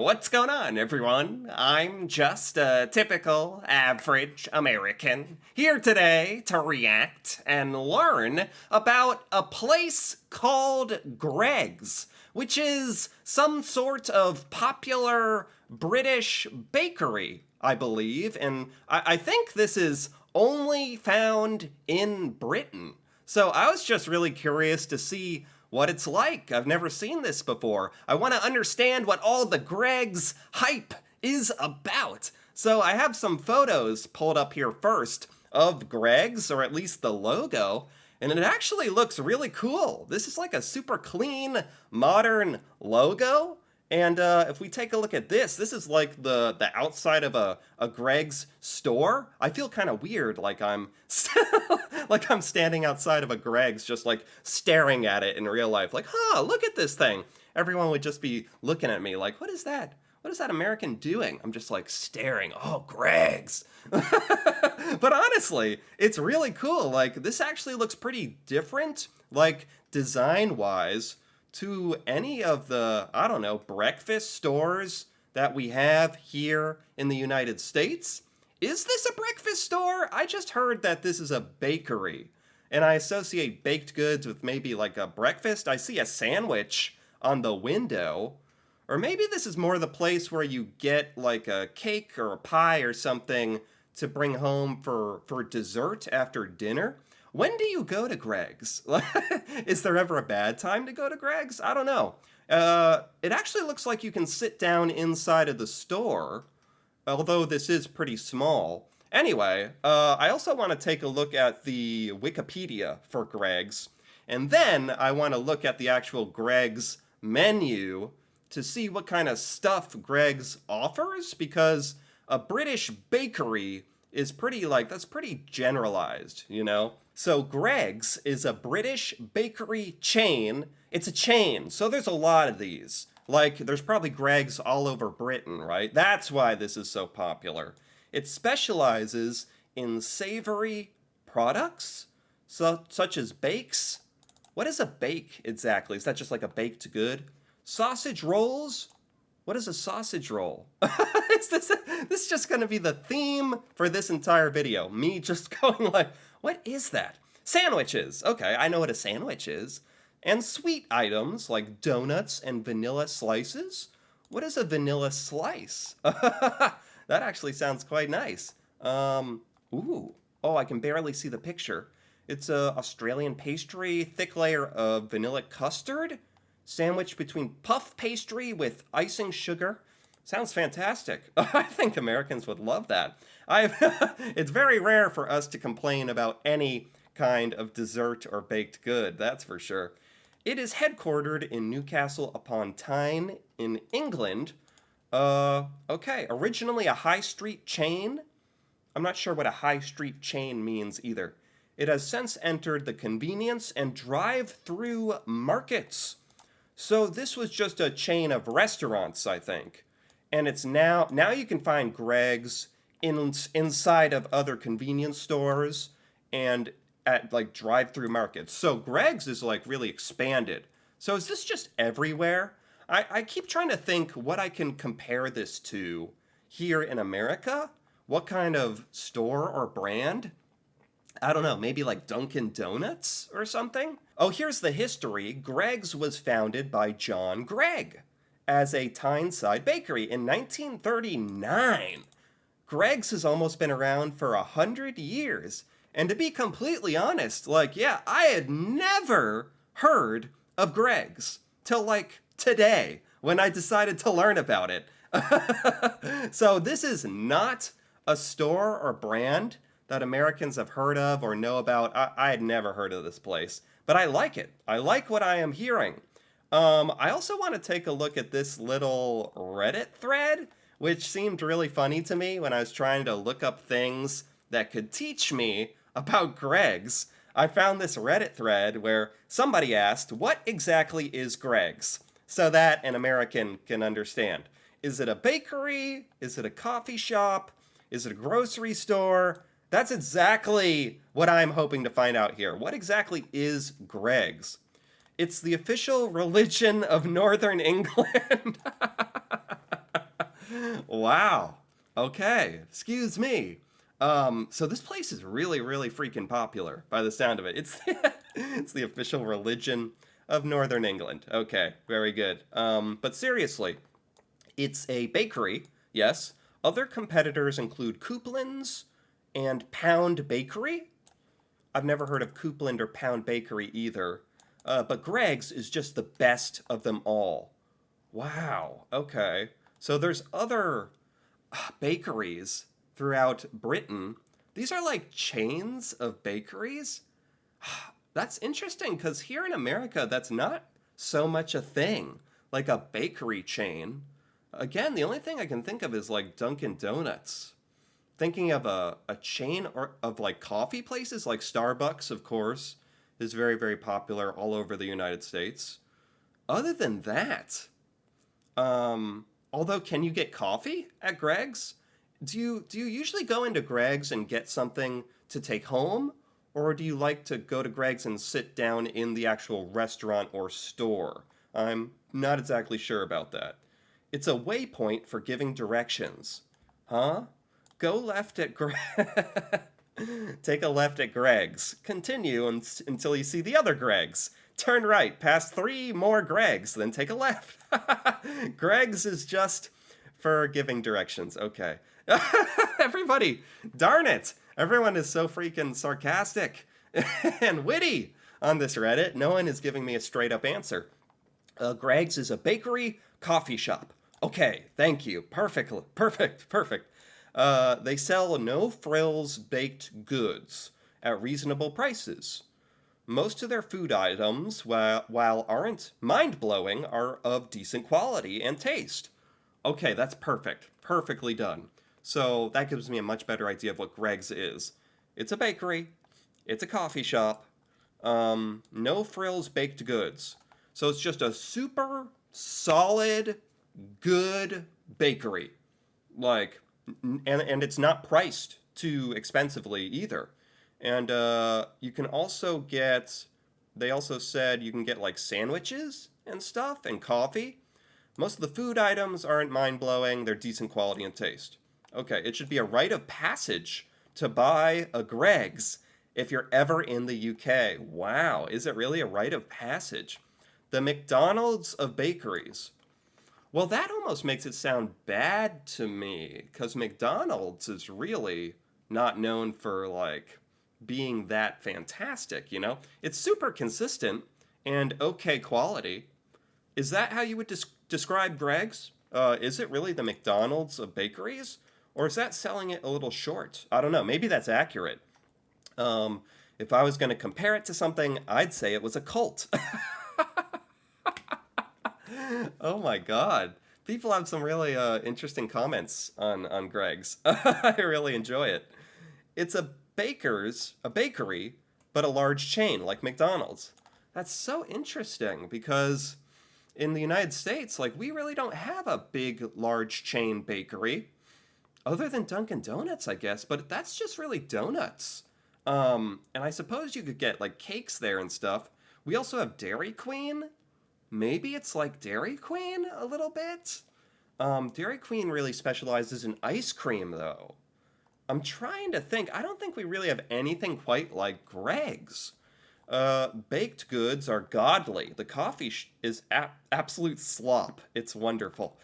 What's going on, everyone? I'm just a typical, average American here today to react and learn about a place called Greggs, which is some sort of popular British bakery, I believe, and I think this is only found in Britain. So I was just really curious to see what it's like. I've never seen this before. I want to understand what all the Greggs hype is about. So I have some photos pulled up here first of Greggs, or at least the logo, and it actually looks really cool. This is like a super clean, modern logo. And if we take a look at this is like the outside of a Greggs store. I feel kind of weird, like I'm like I'm standing outside of a Greggs, just like staring at it in real life. Like, huh, look at this thing. Everyone would just be looking at me like, what is that? What is that American doing? I'm just like staring. Oh, Greggs. But honestly, it's really cool. Like, this actually looks pretty different, like design wise, to any of the, I don't know, breakfast stores that we have here in the United States. Is this a breakfast store? I just heard that this is a bakery, and I associate baked goods with maybe like a breakfast. I see a sandwich on the window. Or maybe this is more the place where you get like a cake or a pie or something to bring home for dessert after dinner. When do you go to Greggs? Is there ever a bad time to go to Greggs? I don't know. It actually looks like you can sit down inside of the store, although this is pretty small. Anyway, I also want to take a look at the Wikipedia for Greggs, and then I want to look at the actual Greggs menu to see what kind of stuff Greggs offers, because a British bakery is pretty, like, that's pretty generalized, you know? So Greggs is a British bakery chain. It's a chain, so there's a lot of these. Like, there's probably Greggs all over Britain, right? That's why this is so popular. It specializes in savory products, such as bakes. What is a bake exactly? Is that just like a baked good? Sausage rolls? What is a sausage roll? Is this just going to be the theme for this entire video? Me just going like, what is that? Sandwiches. Okay, I know what a sandwich is. And sweet items like donuts and vanilla slices. What is a vanilla slice? That actually sounds quite nice. Ooh. Oh, I can barely see the picture. It's a Australian pastry, thick layer of vanilla custard, sandwiched between puff pastry with icing sugar. Sounds fantastic. I think Americans would love that. It's very rare for us to complain about any kind of dessert or baked good, that's for sure. It is headquartered in Newcastle upon Tyne in England. Okay, originally a high street chain. I'm not sure what a high street chain means either. It has since entered the convenience and drive-through markets. So this was just a chain of restaurants, I think. And it's now you can find Greggs inside of other convenience stores and at like drive-through markets. So Greggs is like really expanded. So is this just everywhere? I keep trying to think what I can compare this to here in America. What kind of store or brand? I don't know, maybe like Dunkin' Donuts or something? Oh, here's the history. Greggs was founded by John Gregg as a Tyneside bakery in 1939. Greggs has almost been around for 100 years. And to be completely honest, like, yeah, I had never heard of Greggs till like today when I decided to learn about it. So this is not a store or brand that Americans have heard of or know about. I had never heard of this place, but I like it. I like what I am hearing. I also want to take a look at this little Reddit thread, which seemed really funny to me when I was trying to look up things that could teach me about Greggs. I found this Reddit thread where somebody asked, what exactly is Greggs? So that an American can understand. Is it a bakery? Is it a coffee shop? Is it a grocery store? That's exactly what I'm hoping to find out here. What exactly is Greggs? It's the official religion of Northern England. Wow. Okay. Excuse me. So this place is really, really freaking popular by the sound of it. It's it's the official religion of Northern England. Okay, very good. But seriously, it's a bakery, yes. Other competitors include Coupland's and Pound Bakery. I've never heard of Coupland or Pound Bakery either. But Greg's is just the best of them all. Wow. Okay. So there's other bakeries throughout Britain. These are like chains of bakeries. That's interesting because here in America, that's not so much a thing. Like a bakery chain. Again, the only thing I can think of is like Dunkin' Donuts. Thinking of a chain or of like coffee places, like Starbucks, of course, is very, very popular all over the United States. Other than that, although, can you get coffee at Greg's? Do you usually go into Greg's and get something to take home, or do you like to go to Greg's and sit down in the actual restaurant or store? I'm not exactly sure about that. It's a waypoint for giving directions. Huh? Go left at Take a left at Greg's. Continue until you see the other Greg's. Turn right past three more Greg's, then take a left. Greg's is just for giving directions. Okay. Everybody, darn it. Everyone is so freaking sarcastic and witty on this Reddit. No one is giving me a straight up answer. Greg's is a bakery coffee shop. Okay, thank you. Perfect, perfect, perfect. They sell no frills baked goods at reasonable prices. Most of their food items, while aren't mind blowing, are of decent quality and taste. Okay, that's perfect. Perfectly done. So that gives me a much better idea of what Greg's is. It's a bakery, it's a coffee shop, no frills baked goods. So it's just a super solid, good bakery. Like, and it's not priced too expensively either. And you can also get, they also said you can get like sandwiches and stuff and coffee. Most of the food items aren't mind blowing, they're decent quality and taste. Okay, it should be a rite of passage to buy a Greg's if you're ever in the UK. Wow, is it really a rite of passage? The McDonald's of bakeries. Well, that almost makes it sound bad to me, because McDonald's is really not known for, like, being that fantastic, you know? It's super consistent and okay quality. Is that how you would describe Greg's? Is it really the McDonald's of bakeries? Or is that selling it a little short? I don't know. Maybe that's accurate. Um, if I was going to compare it to something, I'd say it was a cult. Oh my god. People have some really interesting comments on Greg's. I really enjoy it. It's a bakery, but a large chain like McDonald's. That's so interesting because in the United States, like we really don't have a big large chain bakery other than Dunkin' Donuts, I guess, but that's just really donuts. And I suppose you could get like cakes there and stuff. We also have Dairy Queen. Maybe it's like Dairy Queen a little bit. Dairy Queen really specializes in ice cream, though. I'm trying to think. I don't think we really have anything quite like Greg's. Baked goods are godly. The coffee is absolute slop. It's wonderful.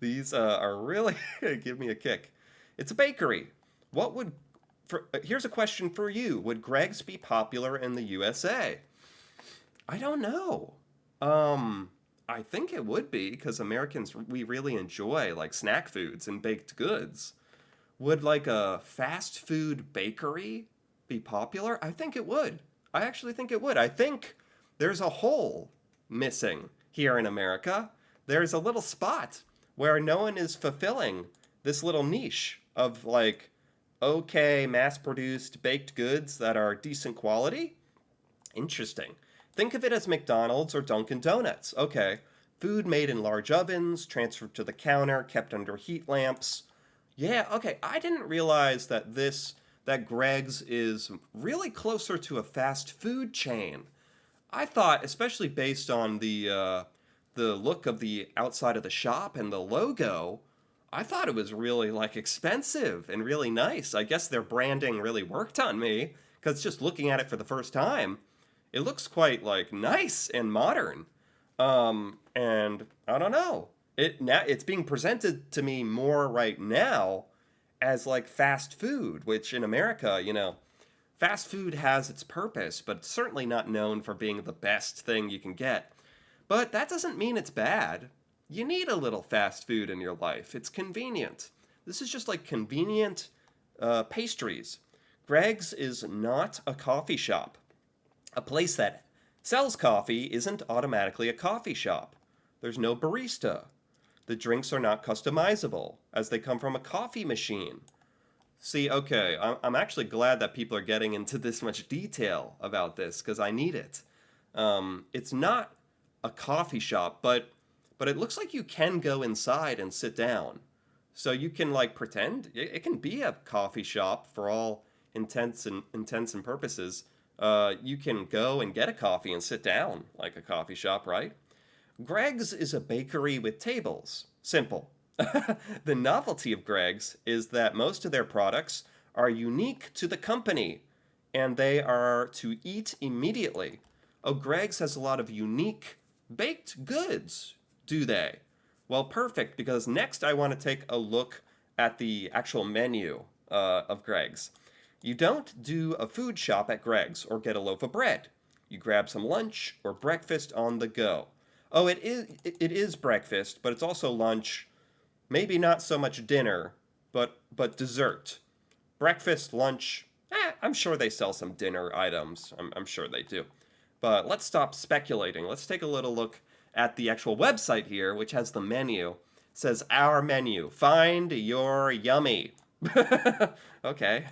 These are really give me a kick. It's a bakery. What would here's a question for you. Would Greg's be popular in the USA? I don't know. I think it would be because Americans we really enjoy like snack foods and baked goods. Would like a fast food bakery be popular? I think it would. I actually think it would. I think there's a hole missing here in America. There's a little spot where no one is fulfilling this little niche of like okay mass produced baked goods that are decent quality. Interesting. Think of it as McDonald's or Dunkin' Donuts. Okay, food made in large ovens, transferred to the counter, kept under heat lamps. Yeah, okay, I didn't realize that Greg's is really closer to a fast food chain. I thought, especially based on the look of the outside of the shop and the logo, I thought it was really like expensive and really nice. I guess their branding really worked on me because just looking at it for the first time, it looks quite like nice and modern. And I don't know. It's being presented to me more right now as like fast food, which in America, fast food has its purpose, but it's certainly not known for being the best thing you can get. But that doesn't mean it's bad. You need a little fast food in your life. It's convenient. This is just like convenient pastries. Greg's is not a coffee shop. A place that sells coffee isn't automatically a coffee shop. There's no barista. The drinks are not customizable, as they come from a coffee machine. See, okay, I'm actually glad that people are getting into this much detail about this, because I need it. It's not a coffee shop, but it looks like you can go inside and sit down. So you can like pretend it can be a coffee shop for all intents and purposes. You can go and get a coffee and sit down like a coffee shop, right? Greg's is a bakery with tables. Simple. The novelty of Greg's is that most of their products are unique to the company and they are to eat immediately. Oh, Greg's has a lot of unique baked goods, do they? Well, perfect, because next I want to take a look at the actual menu of Greg's. You don't do a food shop at Greg's or get a loaf of bread. You grab some lunch or breakfast on the go. Oh, it is breakfast, but it's also lunch. Maybe not so much dinner, but dessert. Breakfast, lunch. I'm sure they sell some dinner items. I'm sure they do. But let's stop speculating. Let's take a little look at the actual website here, which has the menu. It says our menu. Find your yummy. Okay,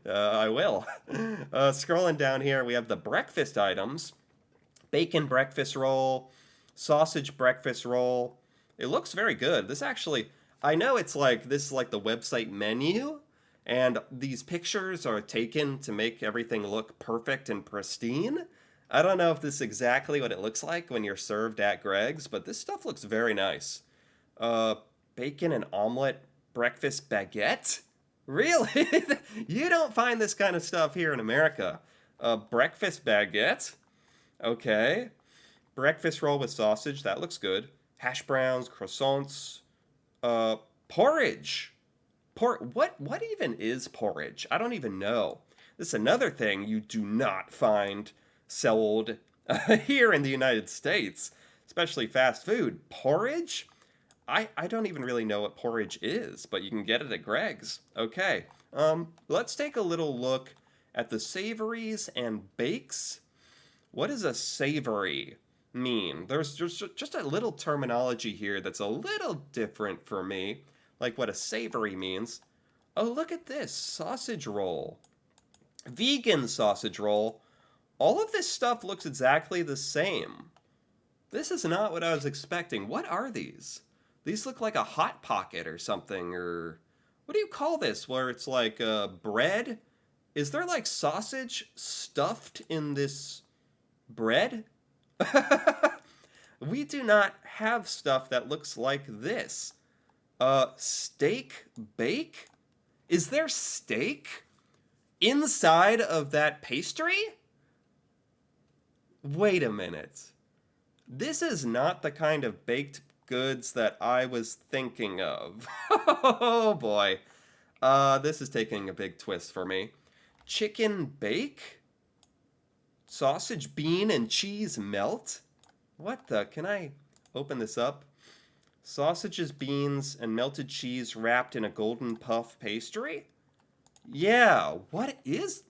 I will. Scrolling down here, we have the breakfast items. Bacon breakfast roll, sausage breakfast roll. It looks very good. This actually, I know it's like, this is like the website menu, and these pictures are taken to make everything look perfect and pristine. I don't know if this is exactly what it looks like when you're served at Greg's, but this stuff looks very nice. Bacon and omelet breakfast baguette? Really? You don't find this kind of stuff here in America. Breakfast baguette? Okay. Breakfast roll with sausage, that looks good. Hash browns, croissants, porridge. What even is porridge? I don't even know. This is another thing you do not find sold here in the United States, especially fast food. Porridge? I don't even really know what porridge is, but you can get it at Greg's. Okay. Let's take a little look at the savories and bakes. What does a savory mean? There's just a little terminology here that's a little different for me, like what a savory means. Oh, look at this sausage roll. Vegan sausage roll. All of this stuff looks exactly the same. This is not what I was expecting. What are these? These look like a Hot Pocket or something, or what do you call this? Where it's like bread? Is there like sausage stuffed in this bread? We do not have stuff that looks like this. Steak bake? Is there steak inside of that pastry? Wait a minute. This is not the kind of baked goods that I was thinking of. Oh boy. This is taking a big twist for me. Chicken bake? Sausage, bean, and cheese melt? What the? Can I open this up? Sausages, beans, and melted cheese wrapped in a golden puff pastry? Yeah, what is...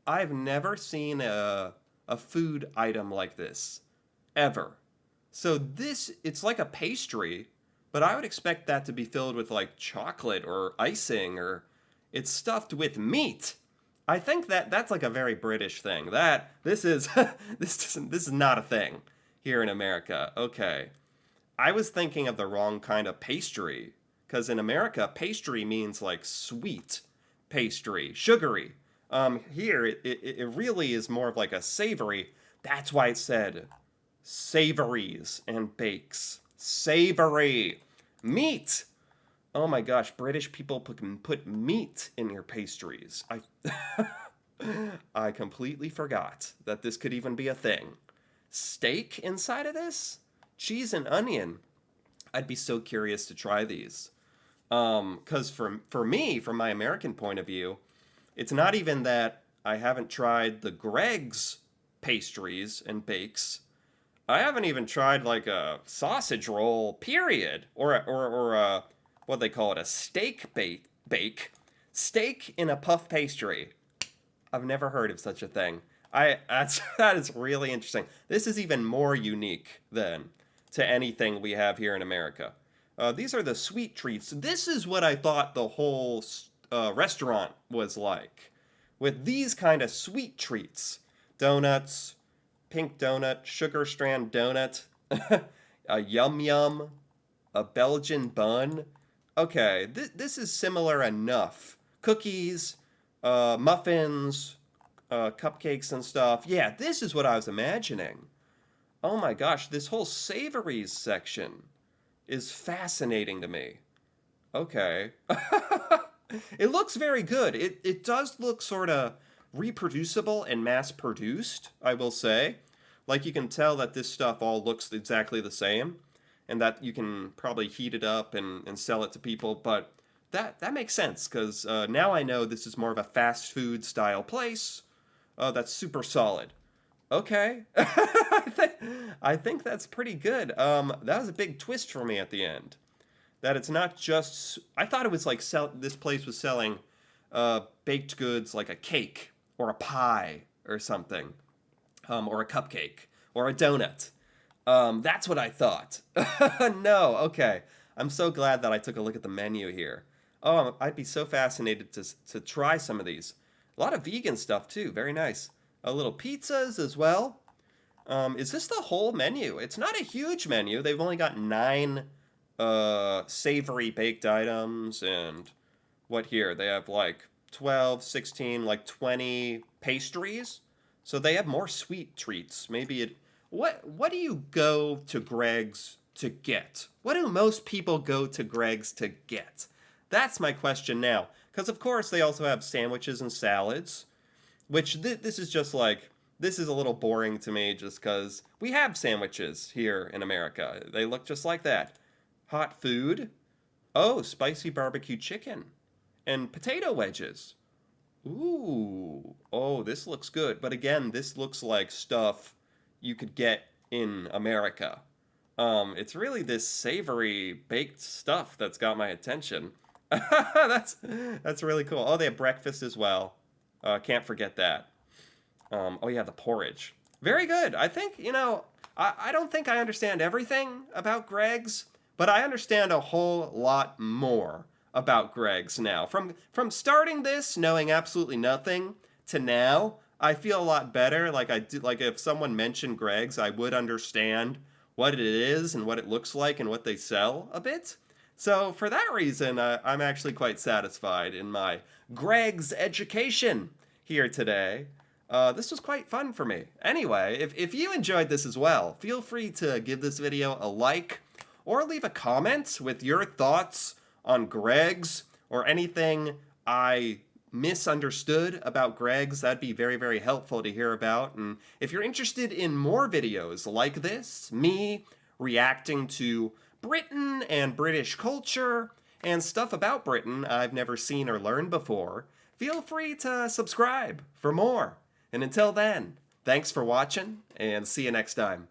I've never seen a food item like this. Ever. So this, it's like a pastry, but I would expect that to be filled with like chocolate or icing, or it's stuffed with meat. I think that's like a very British thing. This is this is not a thing here in America. Okay. I was thinking of the wrong kind of pastry, because in America, pastry means like sweet pastry, sugary. Here it really is more of like a savory. That's why it said Savories and bakes. Savory. Meat. Oh my gosh, British people put meat in your pastries. I completely forgot that this could even be a thing. Steak inside of this? Cheese and onion. I'd be so curious to try these. Because for me, from my American point of view, it's not even that I haven't tried the Greg's pastries and bakes. I haven't even tried like a sausage roll, period, or a what they call it, a steak bake, steak in a puff pastry. I've never heard of such a thing. That is really interesting. This is even more unique than to anything we have here in America. These are the sweet treats. This is what I thought the whole restaurant was like, with these kind of sweet treats: donuts, pink donut, sugar strand donut, a yum yum, a Belgian bun. Okay, this is similar enough. Cookies, muffins, cupcakes and stuff. Yeah, this is what I was imagining. Oh my gosh, this whole savories section is fascinating to me. Okay. It looks very good. It does look sort of reproducible and mass produced, I will say. Like you can tell that this stuff all looks exactly the same and that you can probably heat it up and sell it to people, but that makes sense because now I know this is more of a fast food style place that's super solid. Okay. I think that's pretty good. That was a big twist for me at the end. That it's not just. I thought it was like this place was selling baked goods like a cake or a pie or something, or a cupcake or a donut. That's what I thought. No, okay. I'm so glad that I took a look at the menu here. Oh, I'd be so fascinated to try some of these. A lot of vegan stuff too. Very nice. A little pizzas as well. Is this the whole menu? It's not a huge menu. They've only got 9 savory baked items, and what here? They have like 12, 16, like 20 pastries. So they have more sweet treats. Maybe it. What do you go to Greg's to get? What do most people go to Greg's to get? That's my question now. Because of course they also have sandwiches and salads, which this is just like, this is a little boring to me just because we have sandwiches here in America. They look just like that. Hot food. Oh, spicy barbecue chicken. And potato wedges. Ooh. Oh, this looks good. But again, this looks like stuff you could get in America. It's really this savory baked stuff that's got my attention. that's really cool. Oh, they have breakfast as well. Can't forget that. Oh yeah, the porridge. Very good. I think, I don't think I understand everything about Greg's, but I understand a whole lot more about Greg's now. From starting this knowing absolutely nothing to now, I feel a lot better. Like if someone mentioned Greg's, I would understand what it is and what it looks like and what they sell a bit. So for that reason, I'm actually quite satisfied in my Greg's education here today. This was quite fun for me. Anyway, if you enjoyed this as well, feel free to give this video a like or leave a comment with your thoughts on Greg's or anything I misunderstood about Greg's. That'd be very, very helpful to hear about. And if you're interested in more videos like this, me reacting to Britain and British culture and stuff about Britain I've never seen or learned before, feel free to subscribe for more. And until then, thanks for watching and see you next time.